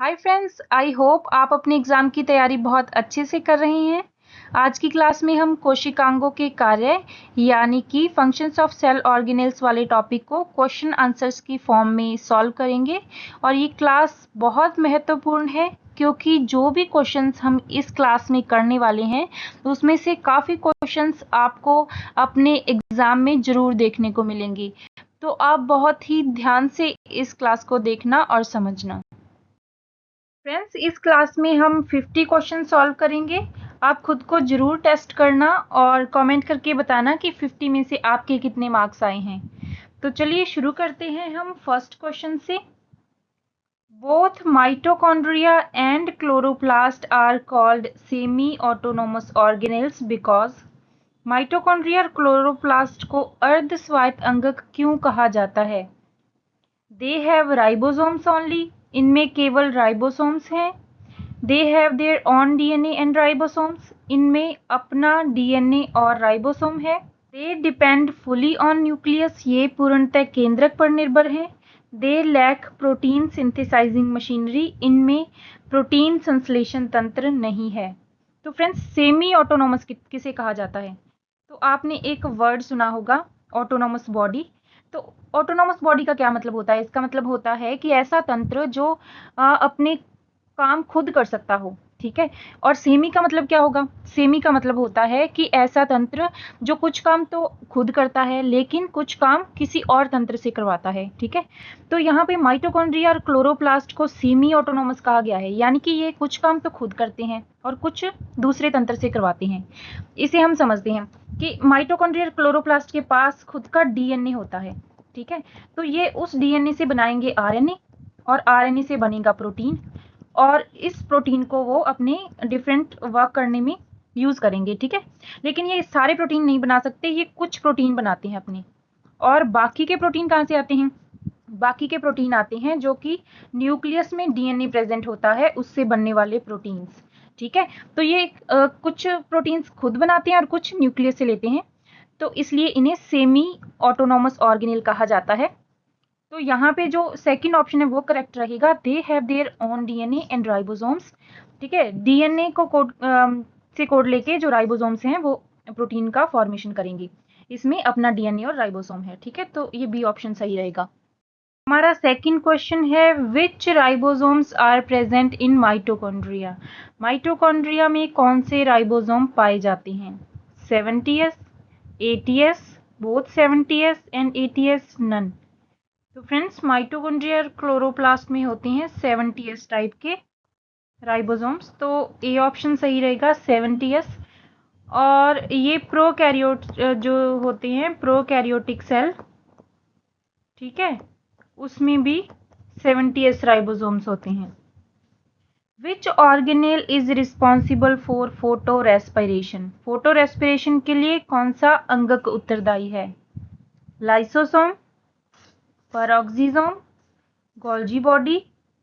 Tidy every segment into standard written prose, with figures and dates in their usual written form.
Hi friends, I hope आप अपने exam की तैयारी बहुत अच्छे से कर रहे हैं। आज की क्लास में हम कोशिकांगों के कार्य यानी कि फंक्शंस ऑफ सेल ऑर्गेनेल्स वाले टॉपिक को क्वेश्चन आंसर्स की फॉर्म में सॉल्व करेंगे। और ये क्लास बहुत महत्वपूर्ण है क्योंकि जो भी क्वेश्चंस हम इस क्लास में करने वाले हैं उसमें से काफ़ी क्वेश्चंस आपको अपने एग्ज़ाम में ज़रूर देखने को मिलेंगी। तो आप बहुत ही ध्यान से इस क्लास को देखना और समझना। फ्रेंड्स, इस क्लास में हम 50 क्वेश्चन सॉल्व करेंगे। आप खुद को जरूर टेस्ट करना और कमेंट करके बताना कि 50 में से आपके कितने मार्क्स आए हैं। तो चलिए शुरू करते हैं हम फर्स्ट क्वेश्चन से। Both mitochondria and chloroplast are called semi autonomous organelles because mitochondria और क्लोरोप्लास्ट को अर्ध स्वायत्त अंगक क्यों कहा जाता है? दे हैव राइबोसोम्स ओनली, इनमें केवल राइबोसोम्स हैं। They have their own DNA and ribosomes, इनमें अपना डीएनए और राइबोसोम है। They depend fully on nucleus, ये पूर्णतः केंद्रक पर निर्भर है। They lack protein synthesizing machinery, इनमें प्रोटीन संश्लेषण तंत्र नहीं है। तो फ्रेंड्स, सेमी ऑटोनोमस किसे कहा जाता है? तो आपने एक वर्ड सुना होगा, ऑटोनोमस बॉडी। तो ऑटोनोमस बॉडी का क्या मतलब होता है? इसका मतलब होता है कि ऐसा तंत्र जो अपने काम खुद कर सकता हो, ठीक है। और सेमी का मतलब क्या होगा? सेमी का मतलब होता है कि ऐसा तंत्र जो कुछ काम तो खुद करता है लेकिन कुछ काम किसी और तंत्र से करवाता है, ठीक है। तो यहाँ पे माइटोकॉन्ड्रिया और क्लोरोप्लास्ट को सेमी ऑटोनोमस कहा गया है, यानी कि ये कुछ काम तो खुद करते हैं और कुछ दूसरे तंत्र से करवाते हैं। इसे हम समझते हैं कि माइटोकॉन्ड्रिया और क्लोरोप्लास्ट के पास खुद का डीएनए होता है, ठीक है। तो ये उस डीएनए से बनाएंगे आरएनए और आरएनए से बनेगा प्रोटीन, और इस प्रोटीन को वो अपने डिफरेंट वर्क करने में यूज करेंगे, ठीक है। लेकिन ये सारे प्रोटीन नहीं बना सकते, ये कुछ प्रोटीन बनाते हैं अपने। और बाकी के प्रोटीन कहाँ से आते हैं? बाकी के प्रोटीन आते हैं जो कि न्यूक्लियस में डीएनए प्रेजेंट होता है उससे बनने वाले प्रोटीन्स, ठीक है। तो ये कुछ प्रोटीन्स खुद बनाते हैं और कुछ न्यूक्लियस से लेते हैं, तो इसलिए इन्हें सेमी ऑटोनोमस ऑर्गेनेल कहा जाता है। तो यहाँ पे जो सेकंड ऑप्शन है वो करेक्ट रहेगा। दे have their own DNA and ribosomes, ठीक है। डीएनए को कोड से कोड लेके जो राइबोसोम्स हैं वो प्रोटीन का फॉर्मेशन करेंगे। इसमें अपना डीएनए और राइबोसोम है, ठीक है। तो ये बी ऑप्शन सही रहेगा। हमारा सेकंड क्वेश्चन है, which ribosomes are present in mitochondria? Mitochondria में कौन से राइबोसोम पाए जाते हैं? 70s, 80s, both 70s and 80s, none. तो फ्रेंड्स, माइटोकॉन्ड्रिया और क्लोरोप्लास्ट में होते हैं 70s टाइप के राइबोसोम्स। तो ए ऑप्शन सही रहेगा, 70s। और ये प्रोकैरियोट जो होते हैं, प्रोकैरियोटिक सेल, ठीक है, उसमें भी 70s राइबोसोम्स होते हैं। Which organelle is responsible for photo respiration? Photo respiration के लिए कौन सा अंगक उत्तरदायी है? Lysosome, peroxisome, Golgi body,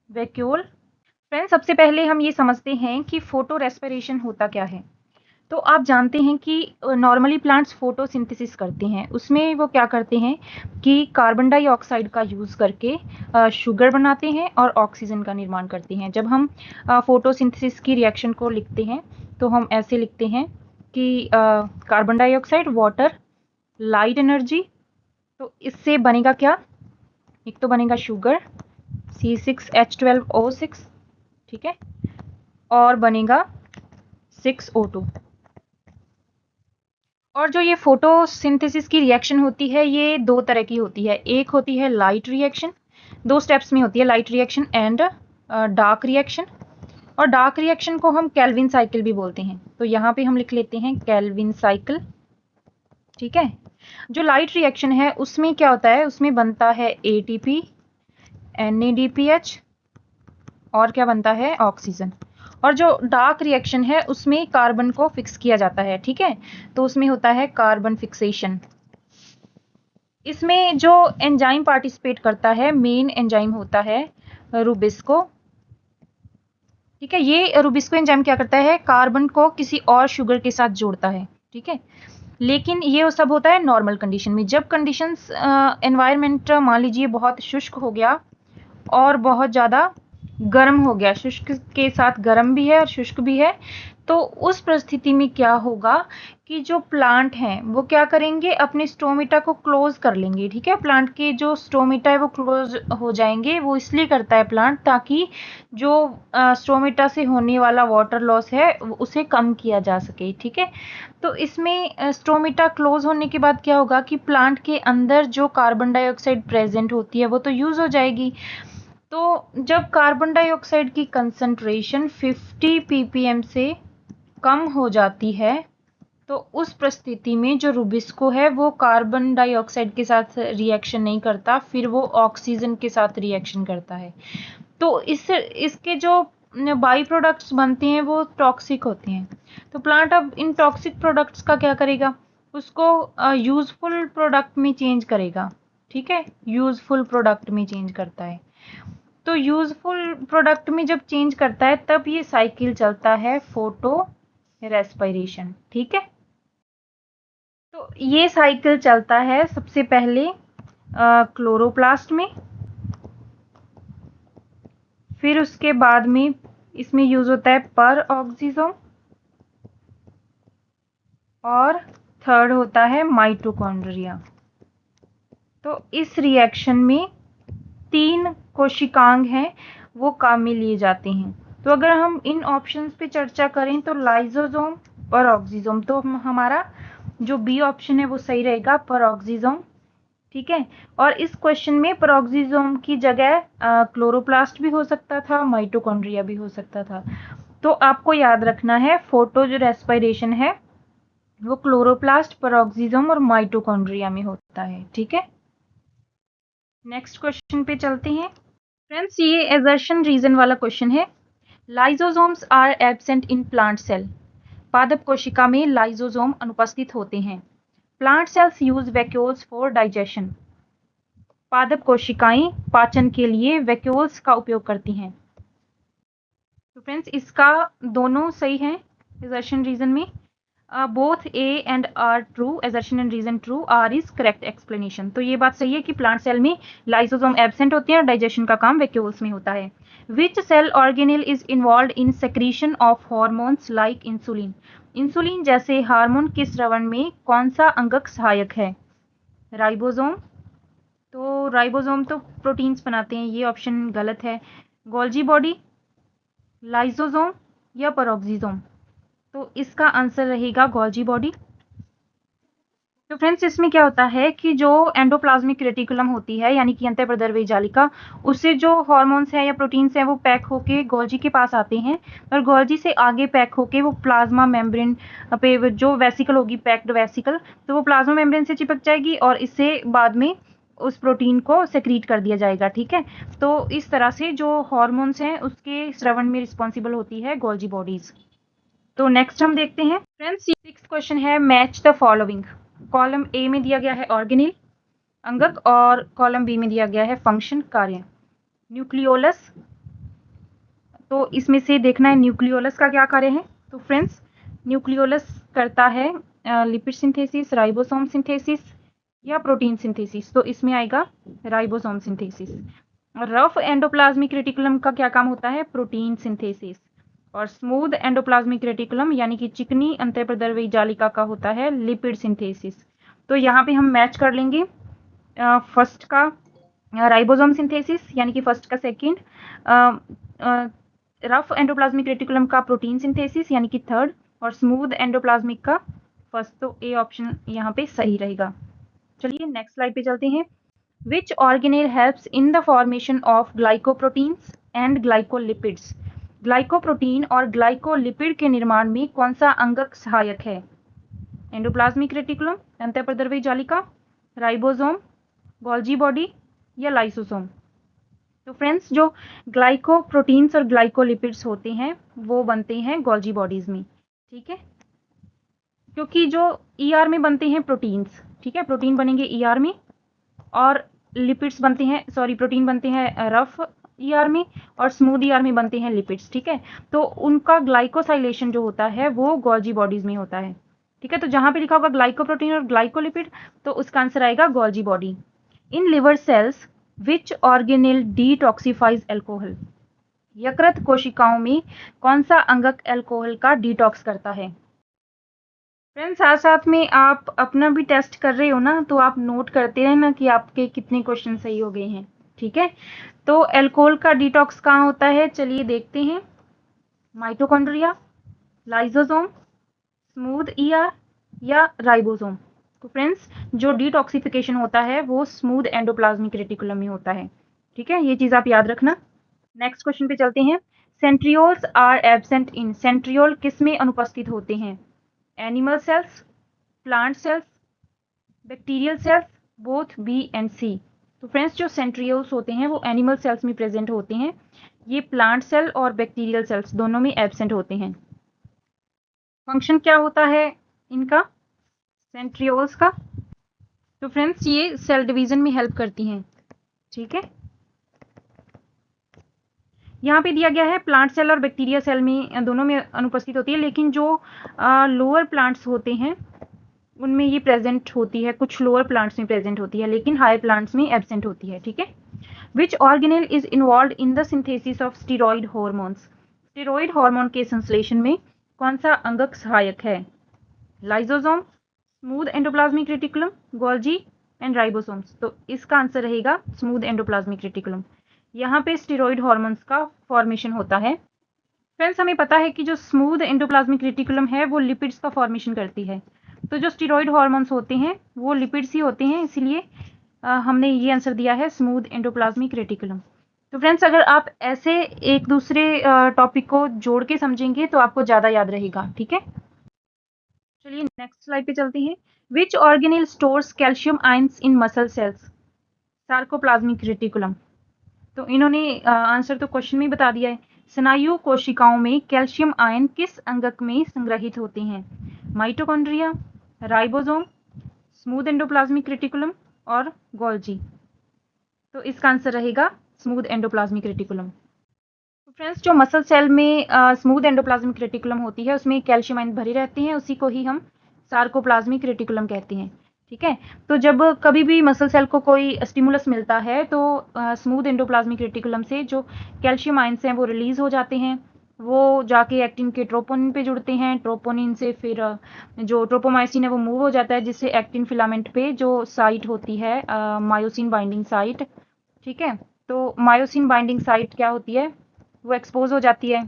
vacuole. Friends, सबसे पहले हम ये समझते हैं कि फोटो रेस्पिरेशन होता क्या है। तो आप जानते हैं कि नॉर्मली प्लांट्स फोटोसिंथेसिस करते हैं, उसमें वो क्या करते हैं कि कार्बन डाइऑक्साइड का यूज़ करके शुगर बनाते हैं और ऑक्सीजन का निर्माण करते हैं। जब हम फोटोसिंथेसिस की रिएक्शन को लिखते हैं तो हम ऐसे लिखते हैं कि carbon dioxide, water, light energy. तो इससे बनेगा क्या? एक तो बनेगा शुगर C6H12O6, ठीक है, और बनेगा 6O2। और जो ये फोटोसिंथेसिस की रिएक्शन होती है ये दो तरह की होती है। एक होती है लाइट रिएक्शन, दो स्टेप्स में होती है, light reaction and dark reaction. और डार्क रिएक्शन को हम केल्विन साइकिल भी बोलते हैं। तो यहाँ पे हम लिख लेते हैं केल्विन साइकिल, ठीक है। जो लाइट रिएक्शन है उसमें क्या होता है? उसमें बनता है ATP, NADPH, और क्या बनता है? ऑक्सीजन। और जो डार्क रिएक्शन है उसमें कार्बन को फिक्स किया जाता है, ठीक है। तो उसमें होता है कार्बन फिक्सेशन। इसमें जो एंजाइम पार्टिसिपेट करता है, मेन एंजाइम होता है रुबिस्को, ठीक है। ये रुबिस्को एंजाइम क्या करता है? कार्बन को किसी और शुगर के साथ जोड़ता है, ठीक है। लेकिन ये सब होता है नॉर्मल कंडीशन में। जब कंडीशंस एनवायरनमेंट मान लीजिए बहुत शुष्क हो गया और बहुत ज़्यादा गर्म हो गया, शुष्क के साथ गर्म भी है और शुष्क भी है, तो उस परिस्थिति में क्या होगा कि जो प्लांट हैं वो क्या करेंगे, अपने स्टोमेटा को क्लोज कर लेंगे। ठीक है, प्लांट के जो स्टोमेटा है वो क्लोज हो जाएंगे। वो इसलिए करता है प्लांट ताकि जो स्टोमेटा से होने वाला वाटर लॉस है उसे कम किया जा सके। ठीक है, तो इसमें स्टोमेटा क्लोज होने के बाद क्या होगा कि प्लांट के अंदर जो कार्बन डाइऑक्साइड प्रेजेंट होती है वो तो यूज हो जाएगी। तो जब कार्बन डाइऑक्साइड की कंसंट्रेशन 50 ppm से कम हो जाती है, तो उस परिस्थिति में जो रुबिस्को है वो कार्बन डाइऑक्साइड के साथ रिएक्शन नहीं करता, फिर वो ऑक्सीजन के साथ रिएक्शन करता है। तो इसके जो बाई प्रोडक्ट्स बनते हैं वो टॉक्सिक होते हैं। तो प्लांट अब इन टॉक्सिक प्रोडक्ट्स का क्या करेगा, उसको यूजफुल प्रोडक्ट में चेंज करेगा। ठीक है, यूजफुल प्रोडक्ट में चेंज करता है। तो यूजफुल प्रोडक्ट में जब चेंज करता है तब ये साइकिल चलता है फोटो रेस्पिरेशन। ठीक है, तो ये साइकिल चलता है सबसे पहले क्लोरोप्लास्ट में, फिर उसके बाद में इसमें यूज होता है पर ऑक्सीजोम, और थर्ड होता है माइटोकॉन्ड्रिया। तो इस रिएक्शन में 3 कोशिकांग हैं वो काम में लिए जाते हैं। तो अगर हम इन ऑप्शंस पे चर्चा करें तो लाइसोसोम, परऑक्सीसोम, तो हमारा जो बी ऑप्शन है वो सही रहेगा, परऑक्सीसोम। ठीक है, और इस क्वेश्चन में परऑक्सीसोम की जगह क्लोरोप्लास्ट भी हो सकता था, माइटोकॉन्ड्रिया भी हो सकता था। तो आपको याद रखना है फोटो जो रेस्पिरेशन है वो क्लोरोप्लास्ट, परऑक्सीसोम और माइटोकॉन्ड्रिया में होता है। ठीक है, नेक्स्ट क्वेश्चन पे चलते हैं। फ्रेंड्स, ये एजर्शन रीजन वाला क्वेश्चन है। Lysosomes are absent in plant cell. पादप कोशिका में लाइसोसोम अनुपस्थित होते हैं। Plant cells use vacuoles for digestion. पादप कोशिकाएं पाचन के लिए वैक्यूल्स का उपयोग करती हैं। तो फ्रेंड्स, इसका दोनों सही है एजर्शन रीजन में। Both A and R true, assertion and reason true, R is correct explanation. तो ये बात सही है कि प्लांट सेल में लाइसोसोम एब्सेंट होते हैं और डाइजेशन का काम वैक्यूल्स में होता है। Which cell organelle is involve in secretion of hormones like insulin. Insulin जैसे हार्मोन के स्रवण में कौन सा अंगक सहायक है? राइबोसोम। तो राइबोसोम तो प्रोटीन्स बनाते हैं, ये ऑप्शन गलत है। गोल्जी बॉडी, लाइसोसोम या परऑक्सीसोम? तो इसका आंसर रहेगा गोल्जी बॉडी। तो फ्रेंड्स, इसमें क्या होता है कि जो एंडोप्लाज्मिक रेटिकुलम होती है यानी कि अंतःप्रद्रव्य जालिका, उससे जो हॉर्मोन्स हैं या प्रोटीन्स हैं वो पैक होके गोल्जी के पास आते हैं, और गोल्जी से आगे पैक होके वो प्लाज्मा मेम्ब्रेन पे जो वेसिकल होगी, पैक्ड वेसिकल, तो वो प्लाज्मा मेम्ब्रेन से चिपक जाएगी और इससे बाद में उस प्रोटीन को सेक्रीट कर दिया जाएगा। ठीक है, तो इस तरह से जो हॉर्मोन्स हैं उसके स्रवण में रिस्पॉन्सिबल होती है गोल्जी बॉडीज। तो नेक्स्ट हम देखते हैं फ्रेंड्स, 6th क्वेश्चन है, match the following. Column A में दिया गया है ऑर्गेनेल, अंगक, और कॉलम बी में दिया गया है फंक्शन, कार्य। न्यूक्लियोलस, तो इसमें से देखना है न्यूक्लियोलस का क्या कार्य है। तो फ्रेंड्स, न्यूक्लियोलस करता है लिपिड सिंथेसिस, राइबोसोम सिंथेसिस या प्रोटीन सिंथेसिस। तो इसमें आएगा ribosome synthesis. Rough endoplasmic reticulum का क्या काम होता है? Protein synthesis. और स्मूथ एंडोप्लाज्मिक रेटिकुलम यानी कि चिकनी अंतःप्रद्रव्य जालिका का होता है लिपिड सिंथेसिस। तो यहाँ पे हम मैच कर लेंगे फर्स्ट का राइबोसोम सिंथेसिस यानी कि फर्स्ट का सेकंड, रफ एंडोप्लाज्मिक रेटिकुलम का प्रोटीन सिंथेसिस यानी कि थर्ड, और स्मूथ एंडोप्लाज्मिक का फर्स्ट। तो ए ऑप्शन यहाँ पे सही रहेगा। चलिए नेक्स्ट स्लाइड पे चलते हैं। Which organelle helps in the formation of glycoproteins and glycolipids? Glycoprotein और ग्लाइकोलिपिड के निर्माण में कौन सा अंगक सहायक है? एंडोप्लाज्मिक रेटिकुलम, अंतःप्रद्रव्य जालिका, राइबोसोम, गोल्जी बॉडी या लाइसोसोम? तो फ्रेंड्स, जो ग्लाइकोप्रोटीन्स और ग्लाइकोलिपिड्स होते हैं वो बनते हैं गोल्जी बॉडीज में। ठीक है, क्योंकि जो ईआर में बनते हैं प्रोटीन्स, ठीक है, प्रोटीन बनेंगे ईआर में, और लिपिड्स बनते हैं, सॉरी, प्रोटीन बनते हैं रफ ईआर में, और स्मूथ ईआर में बनते हैं लिपिड्स। ठीक है, तो उनका ग्लाइकोसाइलेशन जो होता है वो गोल्जी बॉडीज में होता है। ठीक है, तो जहां पे लिखा होगा ग्लाइकोप्रोटीन और ग्लाइकोलिपिड तो उसका आंसर आएगा Golgi body. In liver cells which organelle detoxifies alcohol? यकृत कोशिकाओं में कौन सा अंगक अल्कोहल का डिटॉक्स करता है? फ्रेंड्स, साथ साथ में आप अपना भी टेस्ट कर रहे हो ना, तो आप नोट करते रहना कि आपके कितने क्वेश्चन सही हो गए हैं। ठीक है, तो अल्कोहल का डिटॉक्स कहाँ होता है, चलिए देखते हैं। माइटोकॉन्ड्रिया, लाइसोसोम, स्मूथ ईआर या राइबोसोम। तो फ्रेंड्स, जो डिटॉक्सिफिकेशन होता है वो स्मूथ एंडोप्लाज्मिक रेटिकुलम में होता है। ठीक है, ये चीज आप याद रखना। नेक्स्ट क्वेश्चन पे चलते हैं। Centrioles are absent in, centriole किस में अनुपस्थित होते हैं? Animal cells, plant cells, bacterial cells, both B and C. तो फ्रेंड्स, जो सेंट्रियोल्स होते हैं वो एनिमल सेल्स में प्रेजेंट होते हैं। ये प्लांट सेल और बैक्टीरियल सेल्स दोनों में एब्सेंट होते हैं। फंक्शन क्या होता है इनका, सेंट्रियोल्स का? तो फ्रेंड्स, ये सेल डिवीजन में हेल्प करती हैं। ठीक है, यहाँ पे दिया गया है प्लांट सेल और बैक्टीरिया सेल में दोनों में अनुपस्थित होती है, लेकिन जो लोअर प्लांट्स होते हैं उनमें ये प्रेजेंट होती है, कुछ लोअर प्लांट्स में प्रेजेंट होती है, लेकिन हायर प्लांट्स में एब्सेंट होती है। ठीक है, which organelle is involve in the synthesis of steroid hormones, steroid hormone के संश्लेषण में कौन सा अंगक सहायक है? Lysosome, smooth endoplasmic reticulum, Golgi and ribosomes. तो इसका आंसर रहेगा स्मूथ एंडोप्लाज्मिक रेटिकुलम। यहाँ पे स्टीरॉयड हार्मोन्स का फॉर्मेशन होता है। फ्रेंड्स, हमें पता है कि जो स्मूथ एंडोप्लाज्मिक रेटिकुलम है वो लिपिड्स का फॉर्मेशन करती है, तो जो स्टीरॉयड हार्मोन्स होते हैं वो लिपिड्स ही होते हैं, इसीलिए हमने ये आंसर दिया है स्मूथ एंडोप्लाज्मिक रेटिकुलम। तो फ्रेंड्स, अगर आप ऐसे एक दूसरे टॉपिक को जोड़ के समझेंगे तो आपको ज़्यादा याद रहेगा। ठीक है, चलिए नेक्स्ट स्लाइड पे चलते हैं। Which organelle stores calcium ions in muscle cells? Sarcoplasmic reticulum. तो इन्होंने आंसर तो क्वेश्चन में ही बता दिया है। स्नायु कोशिकाओं में कैल्शियम आयन किस अंगक में संग्रहित होते हैं? Mitochondria, ribosome, smooth endoplasmic reticulum और गोल्जी। तो इसका आंसर रहेगा स्मूथ एंडोप्लाज्मिक रेटिकुलम। तो फ्रेंड्स, जो मसल सेल में स्मूथ एंडोप्लाज्मिक रेटिकुलम होती है उसमें कैल्शियम आयन भरे रहते हैं, उसी को ही हम सार्कोप्लाज्मिक रेटिकुलम कहते हैं। ठीक है, तो जब कभी भी मसल सेल को कोई स्टिमुलस मिलता है तो स्मूथ एंडोप्लाज्मिक रेटिकुलम से जो कैल्शियम आयंस हैं वो रिलीज हो जाते हैं, वो जाके एक्टिन के ट्रोपोनिन पे जुड़ते हैं, ट्रोपोनिन से फिर जो ट्रोपोमायोसिन है वो मूव हो जाता है, जिससे एक्टिन फिलामेंट पे जो साइट होती है मायोसिन बाइंडिंग साइट। ठीक है, तो मायोसिन बाइंडिंग साइट क्या होती है, वो एक्सपोज हो जाती है,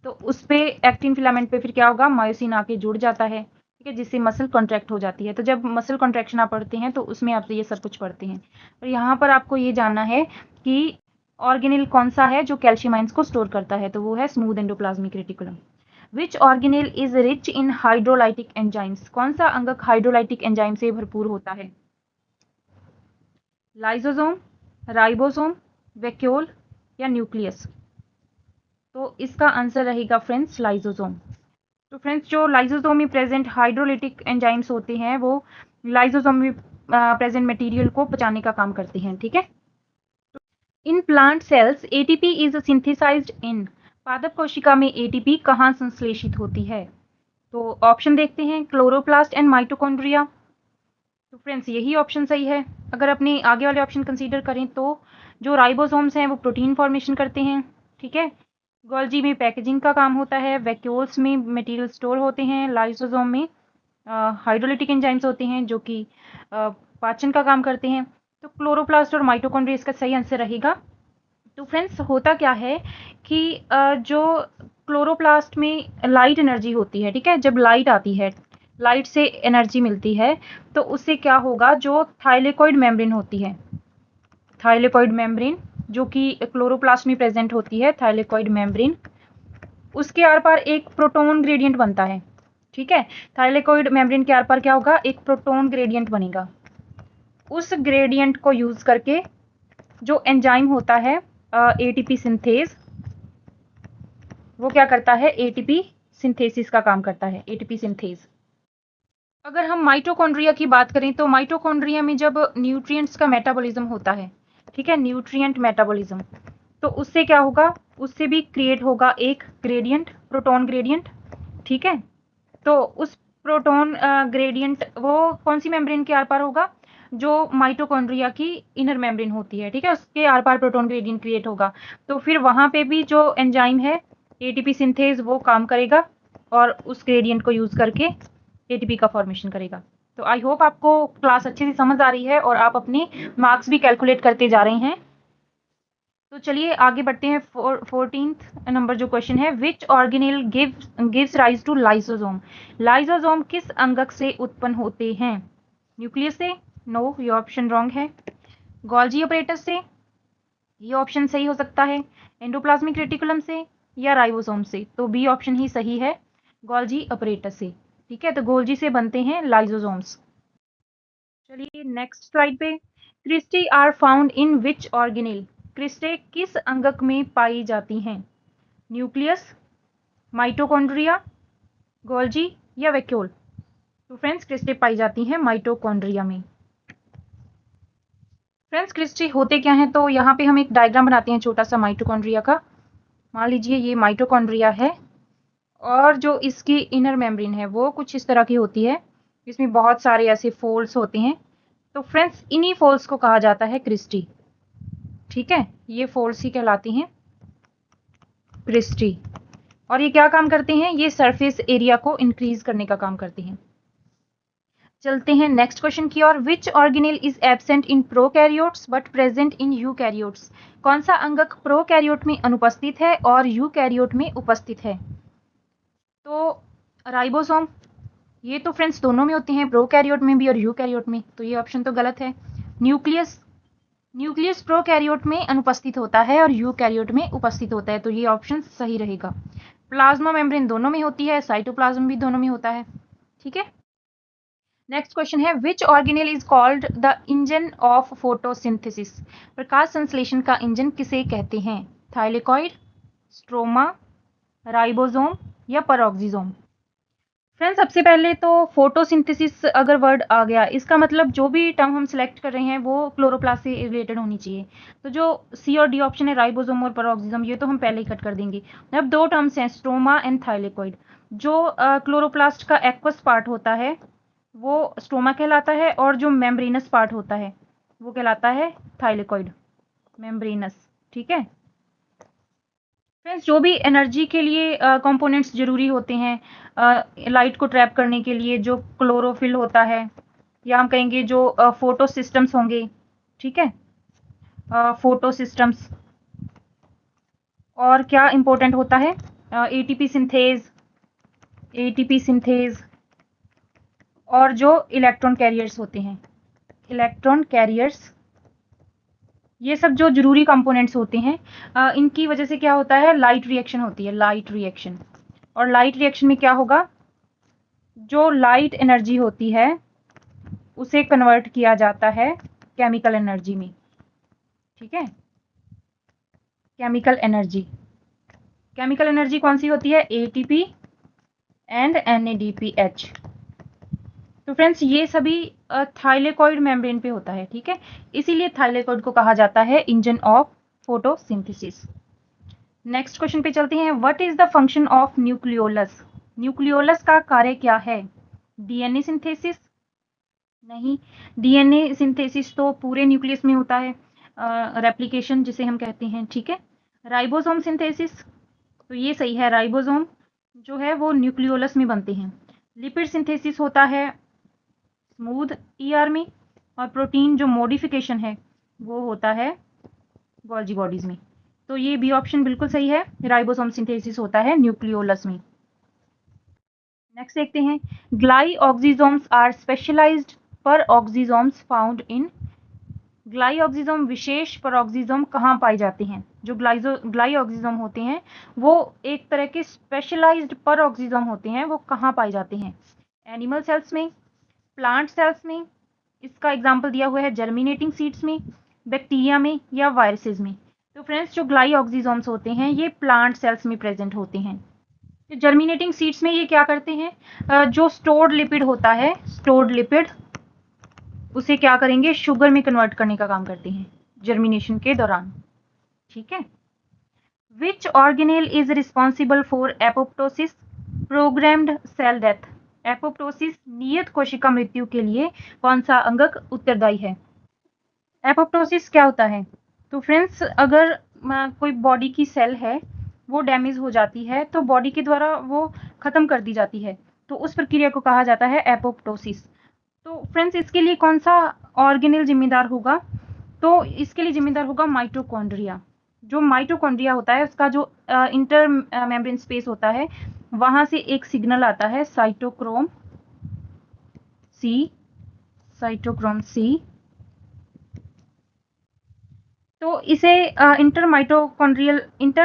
तो उस पे एक्टिन फिलामेंट पे फिर क्या होगा, मायोसिन आके जुड़ जाता है। ठीक है, जिससे मसल कॉन्ट्रैक्ट हो जाती है। तो जब मसल कॉन्ट्रैक्शन आप पढ़ते हैं तो उसमें आप ये सब कुछ पढ़ते हैं। और यहाँ पर आपको ये जानना है कि ऑर्गेनेल कौन सा है जो कैल्शियम आयंस को स्टोर करता है, तो वो है smooth endoplasmic reticulum. Which organelle is rich in hydrolytic enzymes? कौन सा अंगक हाइड्रोलाइटिक एंजाइम से भरपूर होता है? लाइसोसोम, राइबोसोम, वैक्यूल या न्यूक्लियस? तो इसका आंसर रहेगा फ्रेंड्स लाइसोसोम। तो फ्रेंड्स, जो लाइसोसोम में प्रेजेंट हाइड्रोलिटिक एंजाइम्स होते हैं वो लाइसोसोम में प्रेजेंट मटेरियल को पचाने का काम करते हैं। ठीक है, in plant cells ATP is synthesised in, पादप कोशिका में एटीपी कहाँ संश्लेषित होती है? तो ऑप्शन देखते हैं, क्लोरोप्लास्ट एंड माइटोकॉन्ड्रिया। तो फ्रेंड्स, यही ऑप्शन सही है। अगर अपने आगे वाले ऑप्शन कंसीडर करें तो जो राइबोसोम्स हैं वो प्रोटीन फॉर्मेशन करते हैं। ठीक है, गोल्जी में पैकेजिंग का काम होता है, वैक्यूल्स में मटेरियल स्टोर होते हैं, लाइसोसोम में हाइड्रोलिटिक एंजाइम्स होते हैं जो कि पाचन का काम करते हैं। तो क्लोरोप्लास्ट और माइटोकॉन्ड्रिया इसका सही आंसर रहेगा। तो फ्रेंड्स, होता क्या है कि जो क्लोरोप्लास्ट में लाइट एनर्जी होती है, ठीक है, जब लाइट आती है, लाइट से एनर्जी मिलती है, तो उससे क्या होगा, जो थाइलेकोइड मेम्ब्रेन होती है, थाइलेकोइड मेम्ब्रेन जो कि क्लोरोप्लास्ट में प्रेजेंट होती है, थाइलेकोइड मेम्ब्रेन, उसके आर पार एक प्रोटॉन ग्रेडियंट बनता है। ठीक है, थाइलेकोइड मेम्ब्रेन के आर पार क्या होगा, एक प्रोटॉन ग्रेडियंट बनेगा। उस ग्रेडियंट को यूज करके जो एंजाइम होता है एटीपी सिंथेज, वो क्या करता है, एटीपी सिंथेसिस का काम करता है, एटीपी सिंथेज। अगर हम माइटोकॉन्ड्रिया की बात करें तो माइटोकॉन्ड्रिया में जब न्यूट्रिएंट्स का मेटाबॉलिज्म होता है, ठीक है, न्यूट्रिएंट मेटाबॉलिज्म, तो उससे क्या होगा, उससे भी क्रिएट होगा एक ग्रेडियंट, प्रोटॉन ग्रेडियंट। ठीक है, तो उस प्रोटॉन ग्रेडियंट वो कौन सी मेम्ब्रेन के आर पार होगा, जो माइटोकॉन्ड्रिया की इनर मेम्ब्रेन होती है, ठीक है, उसके आर पार प्रोटॉन ग्रेडियंट क्रिएट होगा। तो फिर वहाँ पे भी जो एंजाइम है एटीपी सिंथेज वो काम करेगा और उस ग्रेडियंट को यूज करके एटीपी का फॉर्मेशन करेगा। तो आई होप आपको क्लास अच्छे से समझ आ रही है और आप अपने मार्क्स भी कैलकुलेट करते जा रहे हैं। तो चलिए आगे बढ़ते हैं। 14th नंबर जो क्वेश्चन है, which organelle gives rise to lysosome. Lysosome किस अंगक से उत्पन्न होते हैं? न्यूक्लियस से? नो, ये ऑप्शन रॉन्ग है। गोल्जी ऑपरेटस से? ये ऑप्शन सही हो सकता है। एंडोप्लाज्मिक रेटिकुलम से या राइबोसोम से? तो बी ऑप्शन ही सही है, गोल्जी ऑपरेटस से। ठीक है, तो गोल्जी से बनते हैं लाइसोसोम्स। चलिए नेक्स्ट स्लाइड पे, cristae are found in which organelle. Cristae किस अंगक में पाई जाती हैं? न्यूक्लियस, माइटोकॉन्ड्रिया, गोल्जी या वैक्यूल? तो फ्रेंड्स क्रिस्टे पाई जाती हैं माइटोकॉन्ड्रिया में। फ्रेंड्स क्रिस्टे होते क्या हैं, तो यहाँ पे हम एक डायग्राम बनाते हैं छोटा सा माइटोकॉन्ड्रिया का। मान लीजिए ये माइटोकॉन्ड्रिया है और जो इसकी इनर मेम्ब्रेन है वो कुछ इस तरह की होती है, जिसमें बहुत सारे ऐसे फोल्ड्स होते हैं। तो फ्रेंड्स इन्हीं फोल्ड्स को कहा जाता है क्रिस्टी। ठीक है, ये फोल्ड्स ही कहलाती हैं क्रिस्टी। और ये क्या काम करते हैं? ये सरफेस एरिया को इंक्रीज करने का काम करते हैं। चलते हैं नेक्स्ट क्वेश्चन की ओर। Which organelle is absent in prokaryotes but present in eukaryotes. कौन सा अंगक प्रोकैरियोट में अनुपस्थित है और यूकैरियोट में उपस्थित है? तो राइबोसोम। ये तो फ्रेंड्स दोनों में होते हैं, प्रोकैरियोट में भी और यूकैरियोट में, तो ये ऑप्शन तो गलत है। न्यूक्लियस, न्यूक्लियस प्रोकैरियोट में अनुपस्थित होता है और यूकैरियोट में उपस्थित होता है, तो ये ऑप्शन सही रहेगा। प्लाज्मा मेम्ब्रेन दोनों में होती है, साइटोप्लाज्म भी दोनों में होता है। ठीक है, नेक्स्ट क्वेश्चन है, which organelle is called the engine of photosynthesis. प्रकाश संश्लेषण का इंजन किसे कहते हैं? थाइलेकॉइड, स्ट्रोमा, राइबोसोम या पेरोक्सिसोम? फ्रेंड्स सबसे पहले तो फोटोसिंथेसिस अगर वर्ड आ गया, इसका मतलब जो भी टर्म हम सेलेक्ट कर रहे हैं वो क्लोरोप्लास्ट से रिलेटेड होनी चाहिए। तो जो सी और डी ऑप्शन है, राइबोसोम और पेरोक्सिसोम, ये तो हम पहले ही कट कर देंगे। अब दो टर्म्स हैं, स्ट्रोमा एंड थाइलेकॉइड। जो क्लोरोप्लास्ट का एक्वस पार्ट होता है वो स्ट्रोमा कहलाता है और जो मेम्ब्रेनस पार्ट होता है वो कहलाता है थाइलेकॉइड, मेम्ब्रेनस। ठीक है फ्रेंड्स, जो भी एनर्जी के लिए कंपोनेंट्स जरूरी होते हैं, लाइट को ट्रैप करने के लिए, जो क्लोरोफिल होता है या हम कहेंगे जो फोटो सिस्टम्स होंगे, ठीक है, फोटो सिस्टम्स। और क्या इंपॉर्टेंट होता है? एटीपी सिंथेज, एटीपी सिंथेज, और जो इलेक्ट्रॉन कैरियर्स होते हैं, इलेक्ट्रॉन कैरियर्स, ये सब जो जरूरी कंपोनेंट्स होते हैं, इनकी वजह से क्या होता है? लाइट रिएक्शन होती है, लाइट रिएक्शन। और लाइट रिएक्शन में क्या होगा? जो लाइट एनर्जी होती है उसे कन्वर्ट किया जाता है केमिकल एनर्जी में। ठीक है, केमिकल एनर्जी, केमिकल एनर्जी कौन सी होती है? ATP and NADPH। तो फ्रेंड्स ये सभी थाइलेकॉइड मेम्ब्रेन पे होता है। ठीक है, इसीलिए थाइलेकॉइड को कहा जाता है engine of photosynthesis. Next question पे चलते हैं। What is the function of nucleolus. Nucleolus का कार्य क्या है? DNA synthesis? नहीं, डीएनए सिंथेसिस तो पूरे न्यूक्लियस में होता है, रेप्लिकेशन जिसे हम कहते हैं। ठीक है, राइबोसोम सिंथेसिस, तो ये सही है, राइबोसोम जो है वो न्यूक्लियोलस में बनते हैं। लिपिड सिंथेसिस होता है स्मूथ ईआर में, और प्रोटीन जो मॉडिफिकेशन है वो होता है गोल्जी बॉडीज में। तो ये बी ऑप्शन बिल्कुल सही है, राइबोसोम सिंथेसिस होता है न्यूक्लियोलस में। नेक्स्ट देखते हैं, glyoxysomes are specialised peroxisomes found in. Glyoxysome विशेष पेरोक्सिसोम कहाँ पाए जाते हैं? जो ग्लाइऑक्सिसोम होते हैं वो एक तरह के स्पेशलाइज्ड पेरोक्सिसोम होते हैं, वो कहाँ पाए जाते हैं? एनिमल सेल्स में, प्लांट सेल्स में, इसका एग्जाम्पल दिया हुआ है जर्मिनेटिंग सीड्स में, बैक्टीरिया में या वायरसेस में। तो फ्रेंड्स जो ग्लाइऑक्सिसोम्स होते हैं ये प्लांट सेल्स में प्रेजेंट होते हैं। जर्मिनेटिंग सीड्स में ये क्या करते हैं? जो स्टोर्ड लिपिड होता है, स्टोर्ड लिपिड, उसे क्या करेंगे? शुगर में कन्वर्ट करने का काम करते हैं जर्मिनेशन के दौरान। ठीक है, which organelle is responsible for apoptosis, programmed cell death. Apoptosis नियत कोशिका मृत्यु के लिए कौन सा अंगक उत्तरदायी है? एपोप्टोसिस क्या होता है? तो फ्रेंड्स, अगर कोई बॉडी की सेल है वो डैमेज हो जाती है तो बॉडी के द्वारा वो खत्म कर दी जाती है, तो उस प्रक्रिया को कहा जाता है एपोप्टोसिस। तो फ्रेंड्स, इसके लिए कौन सा ऑर्गेनेल जिम्मेदार होगा? तो इसके लिए जिम्मेदार होगा माइटोकॉन्ड्रिया। जो माइटोकॉन्ड्रिया होता है उसका जो इंटर मेम्ब्रेन स्पेस होता है वहां से एक सिग्नल आता है साइटोक्रोम सी। तो इसे इंटर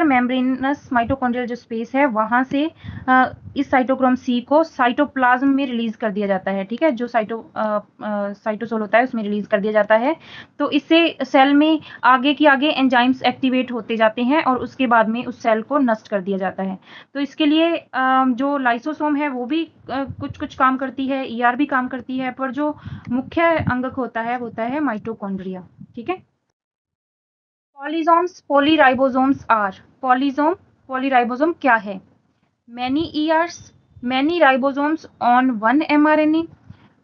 मेम्ब्रेनस माइटोकॉन्ड्रियल जो स्पेस है वहां से इस साइटोक्रोम सी को साइटोप्लाज्म में रिलीज कर दिया जाता है। ठीक है, जो साइटोसोल होता है उसमें रिलीज कर दिया जाता है। तो इससे सेल में आगे एंजाइम्स एक्टिवेट होते जाते हैं और उसके बाद में उस सेल को नष्ट कर दिया जाता है। तो इसके लिए जो लाइसोसोम है वो भी कुछ काम करती है, ईआर भी काम करती है, पर जो मुख्य अंगक होता है माइटोकॉन्ड्रिया। ठीक है। पॉलीसोम्स पॉलीराइबोसोम्स आर। पॉलीराइबोसोम क्या है? Many ERs, many ribosomes on one mRNA,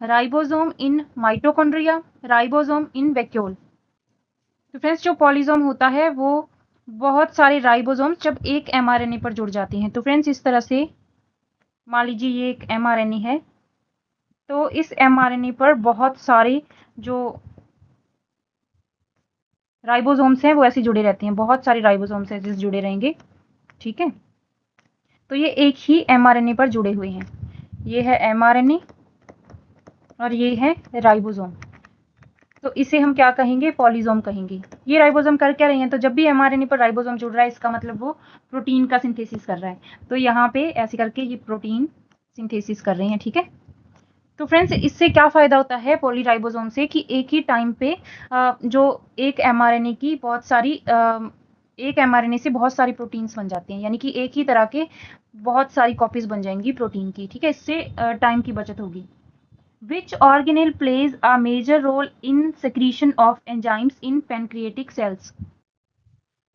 ribosome in mitochondria, ribosome in vacuole. तो फ्रेंड्स, जो पॉलीसोम होता है वो बहुत सारे राइबोसोम्स जब एक एमआरएनए पर जुड़ जाते हैं। तो फ्रेंड्स, इस तरह से मान लीजिए ये एक एमआरएनए है, तो इस एमआरएनए पर बहुत सारे जो राइबोसोम्स हैं वो ऐसे जुड़े रहते हैं, बहुत सारे राइबोसोम्स ऐसे जुड़े रहेंगे। ठीक है, तो ये एक ही एमआरएनए पर जुड़े हुए हैं। ये है एमआरएनए और ये है राइबोसोम। तो इसे हम क्या कहेंगे? पॉलीसोम कहेंगे। ये राइबोसोम कर क्या रहे हैं? तो जब भी एमआरएनए पर राइबोसोम जुड़ रहा है इसका मतलब वो प्रोटीन का सिंथेसिस कर रहा है। तो यहाँ पे ऐसे करके ये प्रोटीन सिंथेसिस कर रहे हैं। ठीक है, तो फ्रेंड्स, इससे क्या फायदा होता है पॉलीराइबोसोम से कि एक ही टाइम पे जो एक एमआरएनए की बहुत सारी एक एमआरएनए से बहुत सारी प्रोटीन्स बन जाती हैं, यानी कि एक ही तरह के बहुत सारी कॉपीज बन जाएंगी प्रोटीन की। ठीक है, इससे टाइम की बचत होगी। Which organelle plays a major role in secretion of enzymes in pancreatic cells?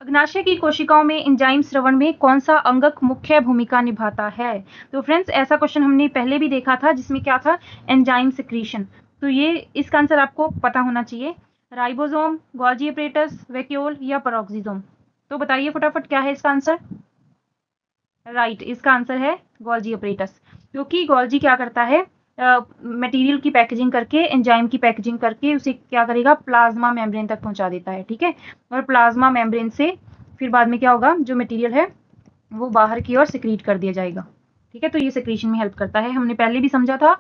अग्नाशय की कोशिकाओं में एंजाइम स्रवण में कौन सा अंगक मुख्य भूमिका निभाता है? तो फ्रेंड्स, ऐसा क्वेश्चन हमने पहले भी देखा था जिसमें क्या था? Enzyme secretion. तो ये इसका आंसर आपको पता होना चाहिए। राइबोसोम, गोल्जी एपरेटस, वैक्यूल या पेरोक्सिसोम? तो बताइए फटाफट, क्या है इसका आंसर? राइट, इसका आंसर है गोल्जी एपरेटस, क्योंकि गोल्जी क्या करता है? मटेरियल की पैकेजिंग करके, एंजाइम की पैकेजिंग करके उसे क्या करेगा? प्लाज्मा मेम्ब्रेन तक पहुंचा देता है। ठीक है, और प्लाज्मा मेम्ब्रेन से फिर बाद में क्या होगा? जो मटेरियल है वो बाहर की ओर सिक्रीट कर दिया जाएगा। ठीक है, तो ये सिक्रीशन में हेल्प करता है। हमने पहले भी समझा था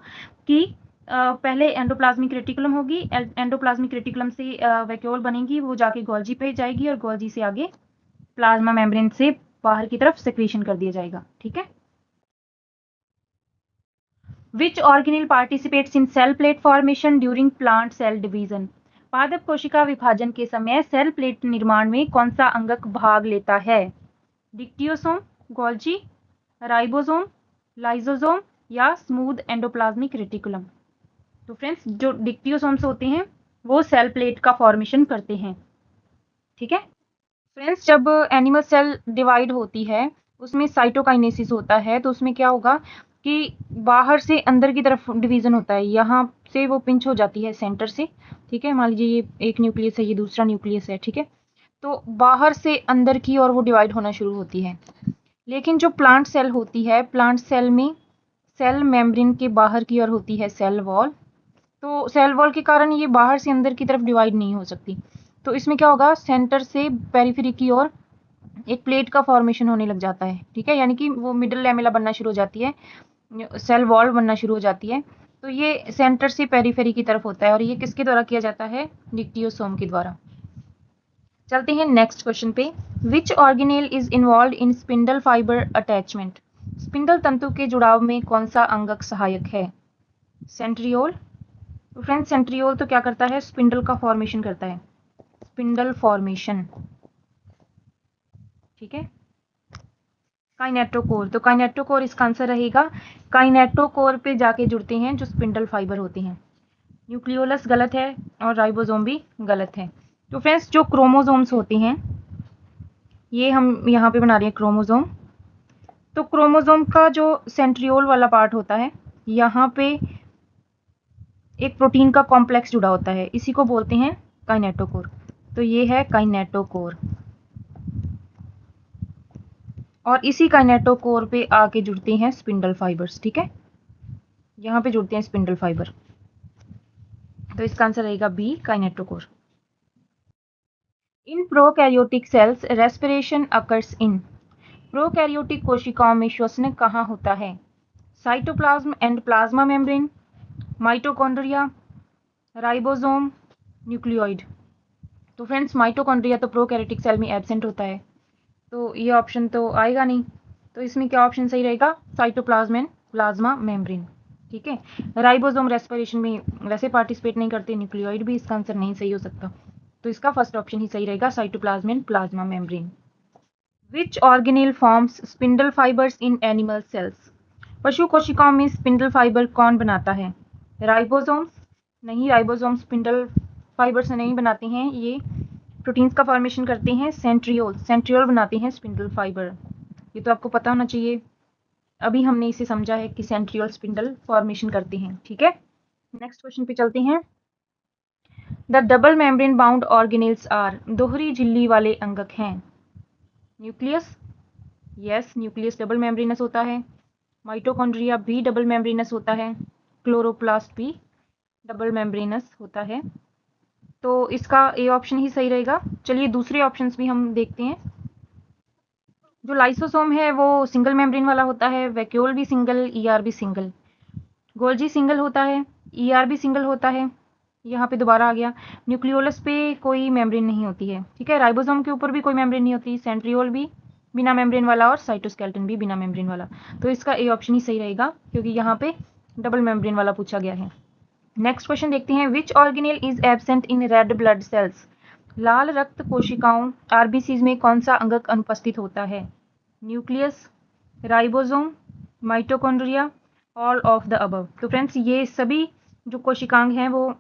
कि पहले एंडोप्लाज्मिक रेटिकुलम होगी, एंडोप्लाज्मिक रेटिकुलम से वैक्यूल बनेगी, वो जाके गोल्जी पे जाएगी और गोल्जी से आगे प्लाज्मा मेम्ब्रेन से बाहर की तरफ सिक्रीशन कर दिया जाएगा। ठीक है। Which organelle participates in cell plate formation during plant cell division? पादप कोशिका विभाजन के समय सेल प्लेट निर्माण में कौन सा अंगक भाग लेता है? डिक्टियोसोम, गोल्जी, राइबोसोम, लाइसोसोम या स्मूथ एंडोप्लाज्मिक रेटिकुलम? तो फ्रेंड्स, जो डिक्टियोसोम्स होते हैं वो सेल प्लेट का फॉर्मेशन करते हैं। ठीक है फ्रेंड्स, जब एनिमल सेल डिवाइड होती है उसमें साइटोकाइनेसिस होता है, तो उसमें क्या होगा कि बाहर से अंदर की तरफ डिवीजन होता है। यहाँ से वो पिंच हो जाती है सेंटर से। ठीक है, मान लीजिए ये एक न्यूक्लियस है, ये दूसरा न्यूक्लियस है। ठीक है, तो बाहर से अंदर की ओर वो डिवाइड होना शुरू होती है। लेकिन जो प्लांट सेल होती है, प्लांट सेल में सेल मेम्ब्रेन के बाहर की ओर होती है सेल वॉल। तो सेल वॉल के कारण ये बाहर से अंदर की तरफ डिवाइड नहीं हो सकती। तो इसमें क्या होगा? सेंटर से पेरिफेरी की ओर एक प्लेट का फॉर्मेशन होने लग जाता है। ठीक है, यानी कि वो मिडल लैमेला बनना शुरू हो जाती है, सेल वॉल बनना शुरू हो जाती है। तो ये सेंटर से पेरिफेरी की तरफ होता है और ये किसके द्वारा किया जाता है? डिक्टियोसोम के द्वारा। चलते हैं नेक्स्ट क्वेश्चन पे। Which organelle is involve in spindle fibre attachment? Spindle तंतु के जुड़ाव में कौन सा अंगक सहायक है? सेंट्रियोल। तो फ्रेंड्स, सेंट्रियोल तो क्या करता है? स्पिंडल का फॉर्मेशन करता है, स्पिंडल फॉर्मेशन। ठीक है, काइनेटोकोर। तो काइनेटोकोर इसका आंसर रहेगा। काइनेटोकोर पे जाके जुड़ते हैं जो स्पिंडल फाइबर होते हैं। न्यूक्लियोलस गलत है और राइबोसोम भी गलत है। तो फ्रेंड्स, जो क्रोमोसोम्स होते हैं, ये हम यहाँ पे बना रहे हैं क्रोमोसोम। तो क्रोमोसोम का जो सेंट्रियोल वाला पार्ट होता है यहाँ पे एक प्रोटीन का कॉम्प्लेक्स जुड़ा होता है, इसी को बोलते हैं काइनेटोकोर। तो ये है काइनेटोकोर, और इसी काइनेटोकोर पे आके जुड़ते हैं स्पिंडल फाइबर्स। ठीक है, यहाँ पे जुड़ते हैं स्पिंडल फाइबर। तो इसका आंसर रहेगा B, kinetochore. In prokaryotic cells respiration occurs in. प्रोकैरियोटिक कोशिकाओं में श्वसन कहाँ होता है? Cytoplasm and plasma membrane, mitochondria, ribosome, nucleoid. तो फ्रेंड्स माइटोकॉन्ड्रिया तो प्रोकैरियोटिक सेल में एब्सेंट होता है, तो ये ऑप्शन तो आएगा नहीं। तो इसमें क्या ऑप्शन सही रहेगा? Cytoplasm and plasma membrane. ठीक है, राइबोसोम रेस्पिरेशन में वैसे पार्टिसिपेट नहीं करते, न्यूक्लियोइड भी इसका आंसर नहीं सही हो सकता। तो इसका फर्स्ट ऑप्शन ही सही रहेगा, cytoplasm and plasma membrane. Which organelle forms spindle fibres in animal cells? पशु कोशिकाओं में स्पिंडल फाइबर कौन बनाता है? राइबोसोम्स? नहीं, राइबोसोम स्पिंडल फाइबर से नहीं बनाते हैं, ये प्रोटीन्स का फॉर्मेशन करते हैं सेंट्रियोल। सेंट्रियोल बनाते हैं स्पिंडल फाइबर, ये तो आपको पता होना चाहिए। अभी हमने इसे समझा है कि सेंट्रियोल स्पिंडल फॉर्मेशन करते हैं। ठीक है, नेक्स्ट क्वेश्चन पे चलते हैं। The double membrane bound organelles are. दोहरी झिल्ली वाले अंगक हैं। Nucleus? Yes, nucleus double membranous होता है। माइटोकॉन्ड्रिया भी डबल मेम्ब्रेनस होता है। क्लोरोप्लास्ट भी डबल मेम्ब्रेनस होता है। तो इसका ए ऑप्शन ही सही रहेगा। चलिए दूसरे ऑप्शंस भी हम देखते हैं। जो लाइसोसोम है वो सिंगल मेम्ब्रेन वाला होता है, वैक्यूल भी सिंगल, ईआर भी सिंगल, गोल्जी सिंगल होता है, ईआर भी सिंगल होता है। यहाँ पे दोबारा आ गया, न्यूक्लियोलस पे कोई मेम्ब्रेन नहीं होती है। ठीक है, राइबोसोम के ऊपर भी कोई मेम्ब्रेन नहीं होती, सेंट्रियोल भी बिना मेम्ब्रेन वाला और साइटोस्केलेटन भी बिना मेम्ब्रेन वाला। तो इसका ए ऑप्शन ही सही रहेगा, क्योंकि यहाँ पे डबल मेम्ब्रेन वाला पूछा गया है। नेक्स्ट क्वेश्चन देखते हैं। Which organelle is absent in red blood cells? लाल रक्त कोशिकाओं आरबीसीज में कौन सा अंगक अनुपस्थित होता है? Nucleus, ribosome, mitochondria, all of the above. तो फ्रेंड्स ये सभी जो कोशिकांग हैं वो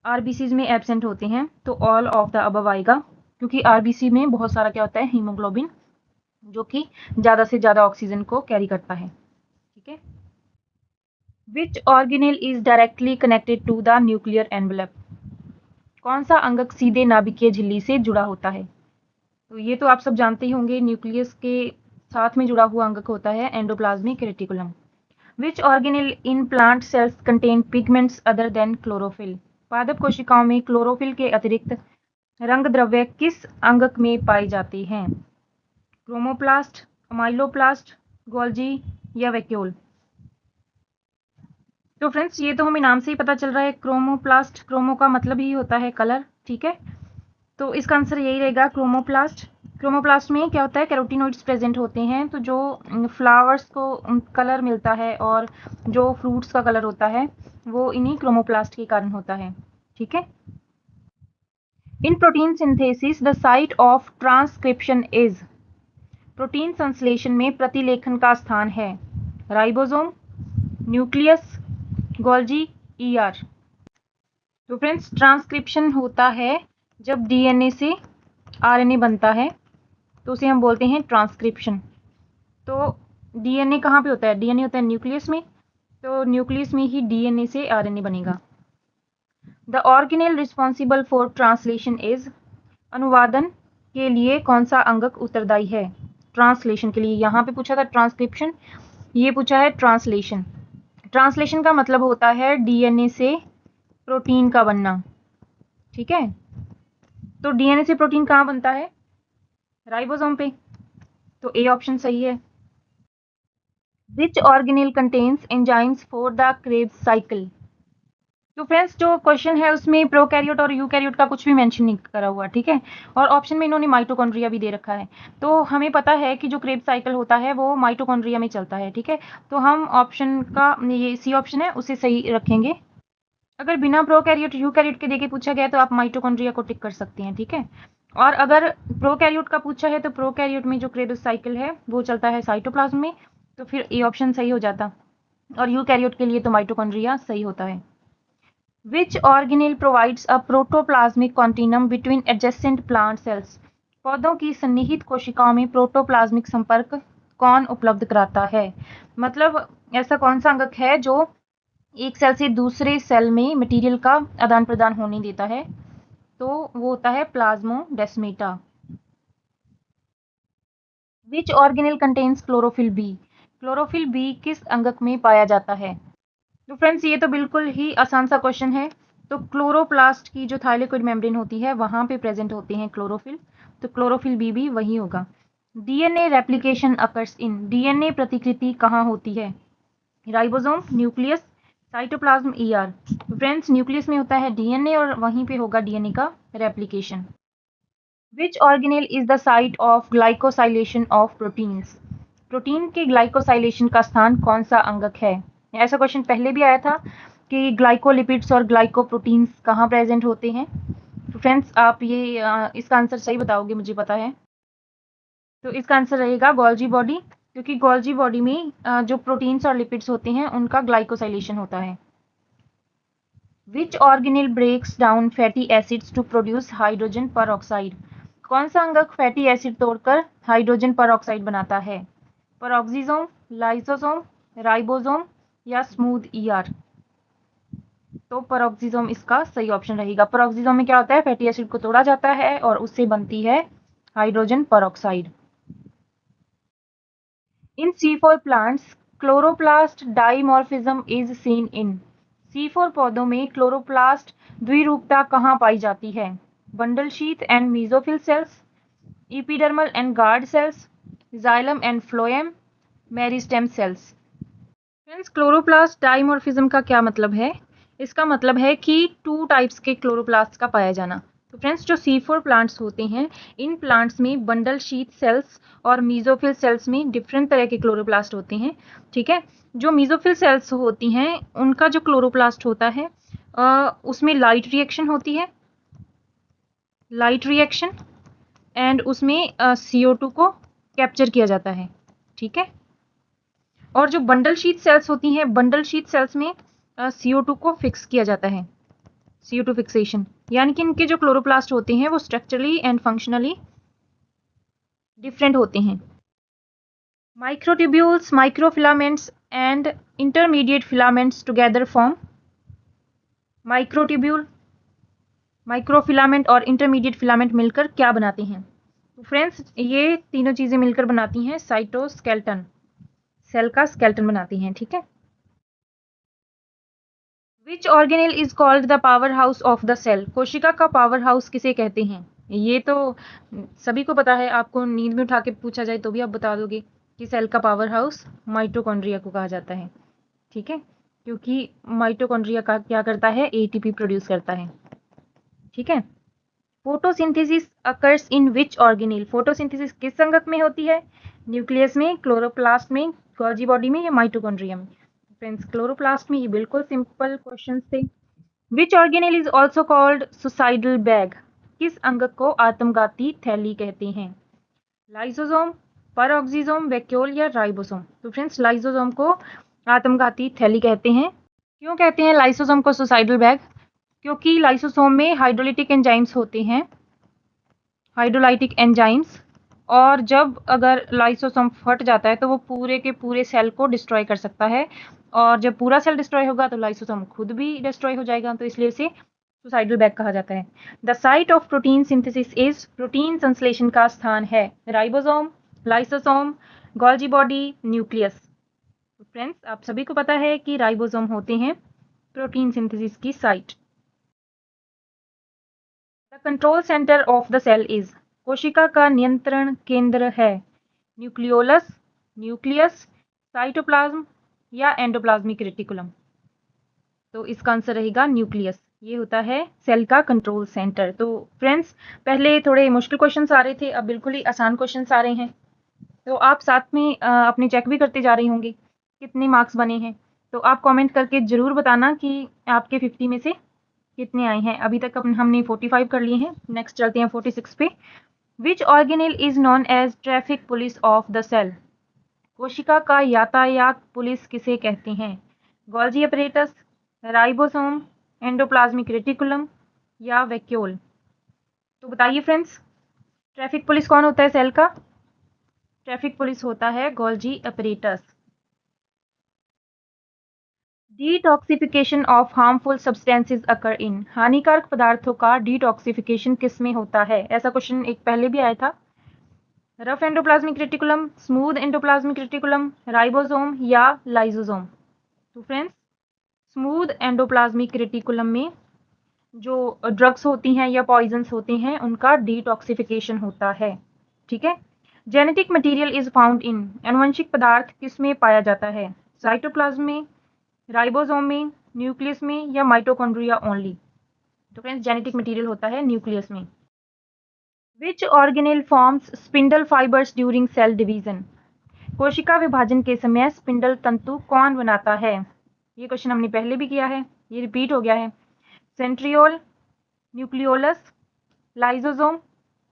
आरबीसीज में एब्सेंट होते हैं, तो ऑल ऑफ द अबव आएगा, क्योंकि आरबीसी में बहुत सारा क्या होता है, हीमोग्लोबिन, जो कि ज़्यादा से ज़्यादा ऑक्सीजन को कैरी करता है। ठीक है, which organelle is directly connected to the nuclear envelope? कौन सा अंगक सीधे नाभिकीय झिल्ली से जुड़ा होता है? तो ये तो आप सब जानते ही होंगे, न्यूक्लियस के साथ में जुड़ा हुआ अंगक होता है एंडोप्लाज्मिक रेटिकुलम। विच ऑर्गेनेल इन plant sales contain pigments other than chlorophyll? पादप कोशिकाओं में क्लोरोफिल के अतिरिक्त रंग द्रव्य किस अंगक में पाए जाते हैं? क्रोमोप्लास्ट, अमाइलोप्लास्ट, गोल्जी या वैक्यूल? तो फ्रेंड्स ये तो हमें नाम से ही पता चल रहा है, क्रोमोप्लास्ट। क्रोमो का मतलब ही होता है कलर। ठीक है, तो इसका आंसर यही रहेगा, क्रोमोप्लास्ट। क्रोमोप्लास्ट में क्या होता है, कैरोटीनॉइड्स प्रेजेंट होते हैं, तो जो फ्लावर्स को कलर मिलता है और जो फ्रूट्स का कलर होता है वो इन्हीं क्रोमोप्लास्ट के कारण होता है। ठीक है, इन protein synthesis the site of transcription is. Protein संश्लेषण में प्रतिलेखन का स्थान है राइबोसोम, न्यूक्लियस, गोल्जी, ईआर। तो फ्रेंड्स ट्रांसक्रिप्शन होता है जब डीएनए से आरएनए बनता है, तो उसे हम बोलते हैं ट्रांसक्रिप्शन। तो डीएनए कहाँ पे होता है? डीएनए होता है न्यूक्लियस में, तो न्यूक्लियस में ही डीएनए से आरएनए बनेगा। The organelle responsible for translation is. अनुवादन के लिए कौन सा अंगक उत्तरदायी है? ट्रांसलेशन के लिए, यहाँ पे पूछा था ट्रांसक्रिप्शन, ये पूछा है ट्रांसलेशन। ट्रांसलेशन का मतलब होता है डीएनए से प्रोटीन का बनना। ठीक है, तो डीएनए से प्रोटीन कहाँ बनता है? राइबोसोम पे, तो ए ऑप्शन सही है। Which organelle contains enzymes for the Krebs cycle? तो फ्रेंड्स जो क्वेश्चन है उसमें प्रोकैरियोट और यूकैरियोट का कुछ भी मेंशन नहीं करा हुआ। ठीक है, और ऑप्शन में इन्होंने माइटोकॉन्ड्रिया भी दे रखा है, तो हमें पता है कि जो क्रेब्स साइकिल होता है वो माइटोकॉन्ड्रिया में चलता है। ठीक है, तो हम ऑप्शन का ये सी ऑप्शन है उसे सही रखेंगे। अगर बिना प्रोकैरियोट यूकैरियोट के देके पूछा गया तो आप माइटोकॉन्ड्रिया को टिक कर सकते हैं। ठीक है, और अगर प्रोकैरियोट का पूछा है तो प्रोकैरियोट में जो क्रेब्स साइकिल है वो चलता है साइटोप्लाज्म में, तो फिर ए ऑप्शन सही हो जाता, और यूकैरियोट के लिए तो माइटोकॉन्ड्रिया सही होता है। Which organelle provides a protoplasmic continuum between adjacent plant cells? पौधों की सन्निहित कोशिकाओं में प्रोटोप्लाज्मिक संपर्क कौन उपलब्ध कराता है? मतलब ऐसा कौन सा अंगक है जो एक सेल से दूसरे सेल में मटेरियल का आदान प्रदान होने देता है? तो वो होता है plasmodesmata. Which organelle contains chlorophyll B? Chlorophyll B किस अंगक में पाया जाता है? तो फ्रेंड्स ये तो बिल्कुल ही आसान सा क्वेश्चन है। तो क्लोरोप्लास्ट की जो थाइलेकोइड मेम्ब्रेन होती है वहां पे प्रेजेंट होते हैं क्लोरोफिल, तो क्लोरोफिल बी भी वही होगा। DNA replication occurs in, DNA प्रतिकृति कहाँ होती है? Ribosome, nucleus, cytoplasm, ER. तो फ्रेंड्स न्यूक्लियस में होता है डीएनए और वहीं पे होगा डीएनए का replication. Which organelle is the site of glycosylation of proteins? Protein के ग्लाइकोसाइलेशन का स्थान कौन सा अंगक है? ऐसा क्वेश्चन पहले भी आया था कि ग्लाइकोलिपिड्स और ग्लाइकोप्रोटीन्स कहाँ प्रेजेंट होते हैं। तो फ्रेंड्स आप ये इसका आंसर सही बताओगे, मुझे पता है। तो इसका आंसर रहेगा गोल्जी बॉडी, क्योंकि गोल्जी बॉडी में जो प्रोटीन्स और लिपिड्स होते हैं उनका ग्लाइकोसाइलेशन होता है। Which organelle breaks down fatty acids to produce hydrogen peroxide? कौन सा अंगक फैटी एसिड तोड़कर हाइड्रोजन पर ऑक्साइड बनाता है? पेरोक्सिसोम, लाइसोसोम, राइबोसोम या स्मूथ ईआर? तो पेरोक्सिसोम इसका सही ऑप्शन रहेगा। पेरोक्सिसोम में क्या होता है, फैटी एसिड को तोड़ा जाता है और उससे बनती है hydrogen peroxide. In C4 plants chloroplast dimorphism is seen in. C4 पौधों में क्लोरोप्लास्ट द्विरूपता कहाँ पाई जाती है? Bundle sheath and mesophyll cells, epidermal and guard cells, xylem and phloem, meristem cells. Friends chloroplast dimorphism का क्या मतलब है? इसका मतलब है कि 2 टाइप्स के क्लोरोप्लास्ट का पाया जाना। तो फ्रेंड्स जो C4 प्लांट्स होते हैं, इन प्लांट्स में बंडल शीथ सेल्स और मीजोफिल सेल्स में डिफरेंट तरह के क्लोरोप्लास्ट होते हैं। ठीक है, जो मीजोफिल सेल्स होती हैं उनका जो क्लोरोप्लास्ट होता है उसमें लाइट रिएक्शन होती है, लाइट रिएक्शन, एंड उसमें CO2 को कैप्चर किया जाता है। ठीक है, और जो बंडल शीथ सेल्स होती हैं, बंडल शीथ सेल्स में CO2 को फिक्स किया जाता है, CO2 फिक्सेशन। यानी कि इनके जो क्लोरोप्लास्ट होते हैं वो स्ट्रक्चरली एंड फंक्शनली डिफरेंट होते हैं। Microtubules, microfilaments and intermediate filaments together form. Microtubule, microfilament और इंटरमीडिएट फिलामेंट मिलकर क्या बनाते हैं? तो फ्रेंड्स ये तीनों चीजें मिलकर बनाती हैं साइटोस्केलेटन, सेल का स्केलेटन बनाती हैं। ठीक है, which organelle is called the powerhouse of the cell? कोशिका का पावर हाउस किसे कहते हैं? ये तो सभी को पता है, आपको नींद में उठा के पूछा जाए तो भी आप बता दोगे कि सेल का पावर हाउस माइटोकॉन्ड्रिया को कहा जाता है। ठीक है, क्योंकि माइटोकॉन्ड्रिया का क्या करता है, ATP प्रोड्यूस करता है। ठीक है, photosynthesis occurs in which organelle? Photosynthesis किस संगत में होती है? न्यूक्लियस में, क्लोरोप्लास्ट में, गोल्जी बॉडी में या माइटोकॉन्ड्रिया में? फ्रेंड्स क्लोरोप्लास्ट में। ये बिल्कुल सिंपल क्वेश्चन थे। विच organelle is also called suicidal bag? किस अंगक को आत्मघाती थैली कहते हैं? लाइसोसोम, पेरोक्सिसोम, वैक्यूल या राइबोसोम? तो फ्रेंड्स लाइसोसोम को आत्मघाती थैली कहते हैं। क्यों कहते हैं लाइसोसोम को सुसाइडल बैग? क्योंकि लाइसोसोम में हाइड्रोलिटिक एंजाइम्स होते हैं, हाइड्रोलाइटिक एंजाइम्स, और जब अगर लाइसोसोम फट जाता है तो वो पूरे के पूरे सेल को डिस्ट्रॉय कर सकता है, और जब पूरा सेल डिस्ट्रॉय होगा तो लाइसोसोम खुद भी डिस्ट्रॉय हो जाएगा, तो इसलिए इसे सुसाइडल बैग कहा जाता है। The site of protein synthesis is, protein संश्लेषण का स्थान है ribosome, lysosome, Golgi body, nucleus. तो फ्रेंड्स आप सभी को पता है कि राइबोसोम होते हैं प्रोटीन सिंथेसिस की site. The control centre of the cell is, कोशिका का नियंत्रण केंद्र है न्यूक्लियोलस, न्यूक्लियस, साइटोप्लाज्म या एंडोप्लाज्मिक रेटिकुलम? तो इसका आंसर रहेगा न्यूक्लियस। ये होता है सेल का कंट्रोल सेंटर। तो फ्रेंड्स पहले थोड़े मुश्किल क्वेश्चंस आ रहे थे, अब बिल्कुल ही आसान क्वेश्चंस आ रहे हैं। तो आप साथ में अपने चेक भी करते जा रही होंगे कितने मार्क्स बने हैं। तो आप कमेंट करके ज़रूर बताना कि आपके 50 में से कितने आए हैं। अभी तक हमने 45 कर लिए हैं, नेक्स्ट चलते हैं 46 पे। Which organelle is known as traffic police of the cell? कोशिका का यातायात पुलिस किसे कहते हैं? Golgi apparatus, ribosome, endoplasmic reticulum या वैक्यूल? तो बताइए फ्रेंड्स, ट्रैफिक पुलिस कौन होता है सेल का? ट्रैफिक पुलिस होता है Golgi apparatus. Detoxification of harmful substances occur in, हानिकारक पदार्थों का डिटॉक्सिफिकेशन किस में होता है? ऐसा क्वेश्चन एक पहले भी आया था। Rough endoplasmic reticulum, smooth endoplasmic reticulum, ribosome या लाइसोसोम? तो फ्रेंड्स, स्मूथ एंडोप्लाज्मिक रेटिकुलम में जो ड्रग्स होती हैं या पॉइजन्स होते हैं उनका डिटॉक्सिफिकेशन होता है। ठीक है। Genetic material is found in, आनुवंशिक पदार्थ किस में पाया जाता है? साइटोप्लाज्म में, राइबोसोम में, न्यूक्लियस में या माइटोकॉन्ड्रिया ओनली? तो फ्रेंड्स, जेनेटिक मटेरियल होता है न्यूक्लियस में। Which organelle forms spindle fibres during cell division? कोशिका विभाजन के समय स्पिंडल तंतु कौन बनाता है? ये क्वेश्चन हमने पहले भी किया है, ये रिपीट हो गया है। सेंट्रियोल, न्यूक्लियोलस, लाइसोसोम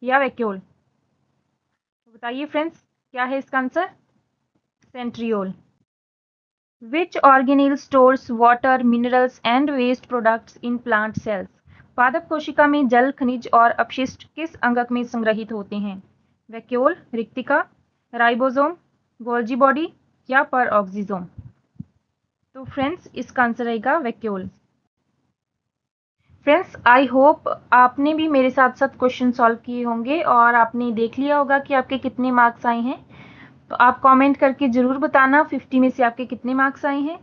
या वैक्यूल? तो बताइए फ्रेंड्स, क्या है इसका answer? Centriole. Which organelle stores water, minerals and waste products in plant cells? पादप कोशिका में जल, खनिज और अपशिष्ट किस अंगक में संग्रहित होते हैं? वैक्यूल, रिक्तिका, राइबोसोम, गोल्जी बॉडी या परऑक्सीसोम? तो फ्रेंड्स, इसका आंसर रहेगा वैक्यूल। फ्रेंड्स, आई होप आपने भी मेरे साथ साथ क्वेश्चन सॉल्व किए होंगे और आपने देख लिया होगा कि आपके कितने मार्क्स आए हैं। तो आप कमेंट करके ज़रूर बताना 50 में से आपके कितने मार्क्स आए हैं।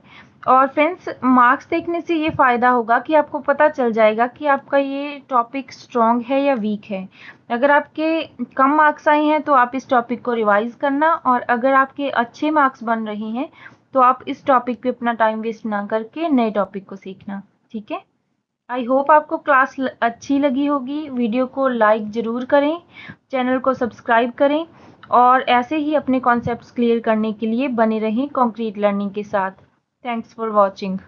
और फ्रेंड्स, मार्क्स देखने से ये फ़ायदा होगा कि आपको पता चल जाएगा कि आपका ये टॉपिक स्ट्रॉन्ग है या वीक है। अगर आपके कम मार्क्स आए हैं तो आप इस टॉपिक को रिवाइज़ करना, और अगर आपके अच्छे मार्क्स बन रहे हैं तो आप इस टॉपिक पे अपना टाइम वेस्ट ना करके नए टॉपिक को सीखना। ठीक है। आई होप आपको क्लास अच्छी लगी होगी। वीडियो को लाइक ज़रूर करें, चैनल को सब्सक्राइब करें और ऐसे ही अपने कॉन्सेप्ट्स क्लियर करने के लिए बने रहें कॉन्क्रीट लर्निंग के साथ। Thanks for watching.